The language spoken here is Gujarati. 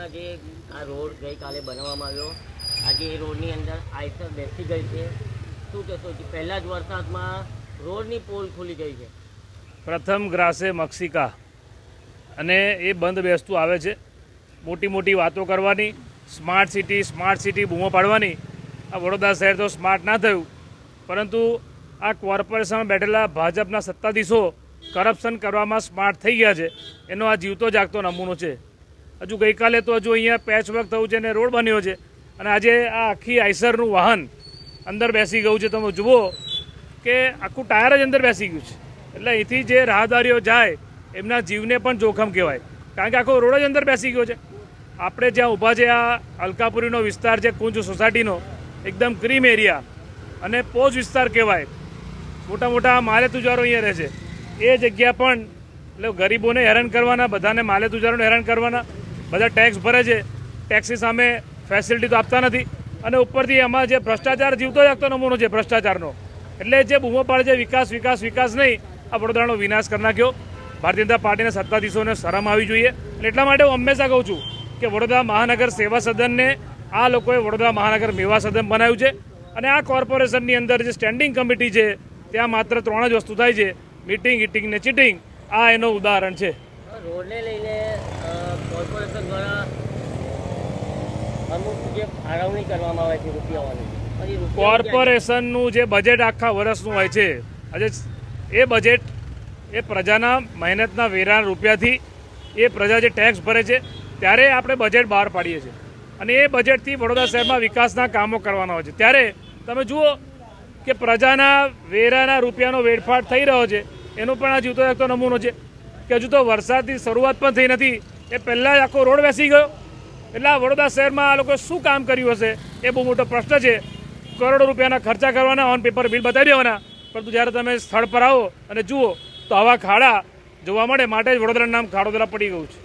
રીતના જે આ રોડ ગઈકાલે બનાવવામાં આવ્યો, આજે એ રોડની અંદર આઈસર બેસી ગઈ છે, શું કહેશો? પહેલા જ વરસાદમાં રોડની પોલ ખુલી ગઈ છે. પ્રથમ ગ્રાસે મક્ષિકા અને એ બંધ બેસતું આવે છે. મોટી મોટી વાતો કરવાની, સ્માર્ટ સિટી બૂમો પાડવાની. આ વડોદરા શહેર તો સ્માર્ટ ના થયું, પરંતુ આ કોર્પોરેશનમાં બેઠેલા ભાજપના સત્તાધીશો કરપ્શન કરવામાં સ્માર્ટ થઈ ગયા છે. એનો આ જીવતો જાગતો નમૂનો છે. હજુ ગઈકાલે તો હજુ અહીંયા પેચવર્ક થયું છે અને રોડ બન્યો છે, અને આજે આ આખી આઈસરનું વાહન અંદર બેસી ગયું છે. તમે જુઓ કે આખું ટાયર જ અંદર બેસી ગયું છે. એટલે અહીંથી જે રાહદારીઓ જાય એમના જીવને પણ જોખમ કહેવાય, કારણ કે આખો રોડ જ અંદર બેસી ગયો છે. આપણે જ્યાં ઊભા છે આ અલકાપુરીનો વિસ્તાર છે, કુંજ સોસાયટીનો એકદમ ક્રીમ એરિયા અને પોજ વિસ્તાર કહેવાય. મોટા મોટા માલે તુજારો અહીંયા રહે છે. એ જગ્યા પણ એટલે ગરીબોને હેરાન કરવાના, બધાને માલે તુજારોને હેરાન કરવાના. બધા ટેક્સ ભરે છે, ટેક્સની સામે ફેસિલિટી તો આપતા નથી, અને ઉપરથી આમાં જે ભ્રષ્ટાચાર જીવતો જાગતો નમૂનો છે ભ્રષ્ટાચારનો. એટલે જે બૂમો પાડે છે વિકાસ નહીં, આ વડોદરાનો વિનાશ કરી નાખ્યો. ભારતીય જનતા પાર્ટીના સત્તાધીશોને શરમ આવી જોઈએ. એટલા માટે હું હંમેશા કહું છું કે વડોદરા મહાનગર સેવા સદનને આ લોકોએ વડોદરા મહાનગર મેવા સદન બનાવ્યું છે, અને આ કોર્પોરેશનની અંદર જે સ્ટેન્ડિંગ કમિટી છે ત્યાં માત્ર 3 જ વસ્તુ થાય છે: મીટિંગ, હિટિંગ ને ચીટિંગ. આ એનું ઉદાહરણ છે. રોડને લઈને કોર્પોરેશન દ્વારા અમુક જે ફાળવણી કરવામાં આવે છે રૂપિયાઓની, કોર્પોરેશનનું જે બજેટ આખા વર્ષનું હોય છે, આજે એ બજેટ એ પ્રજાના મહેનતના વેરાના રૂપિયાથી એ પ્રજા જે ટેક્સ ભરે છે ત્યારે આપણે બજેટ બહાર પાડીએ છીએ, અને એ બજેટથી વડોદરા શહેરમાં વિકાસના કામો કરવાના હોય છે. ત્યારે તમે જુઓ કે પ્રજાના વેરાના રૂપિયાનો વેડફાટ થઈ રહ્યો છે. એનો પણ આ જીવતો જાગતો નમૂનો છે કે હજુ તો વરસાદની શરૂઆત પણ થઈ નથી, એ પહેલાં જ આખો રોડ બેસી ગયો. એટલે આ વડોદરા શહેરમાં આ લોકોએ શું કામ કર્યું હશે એ બહુ મોટો પ્રશ્ન છે. કરોડો રૂપિયાના ખર્ચા કરવાના, ઓન પેપર બિલ બતાવી દેવાના, પરંતુ જ્યારે તમે સ્થળ પર આવો અને જુઓ તો આવા ખાડા જોવા મળે. માટે જ વડોદરાનું નામ ખાડોદરા પડી ગયું છે.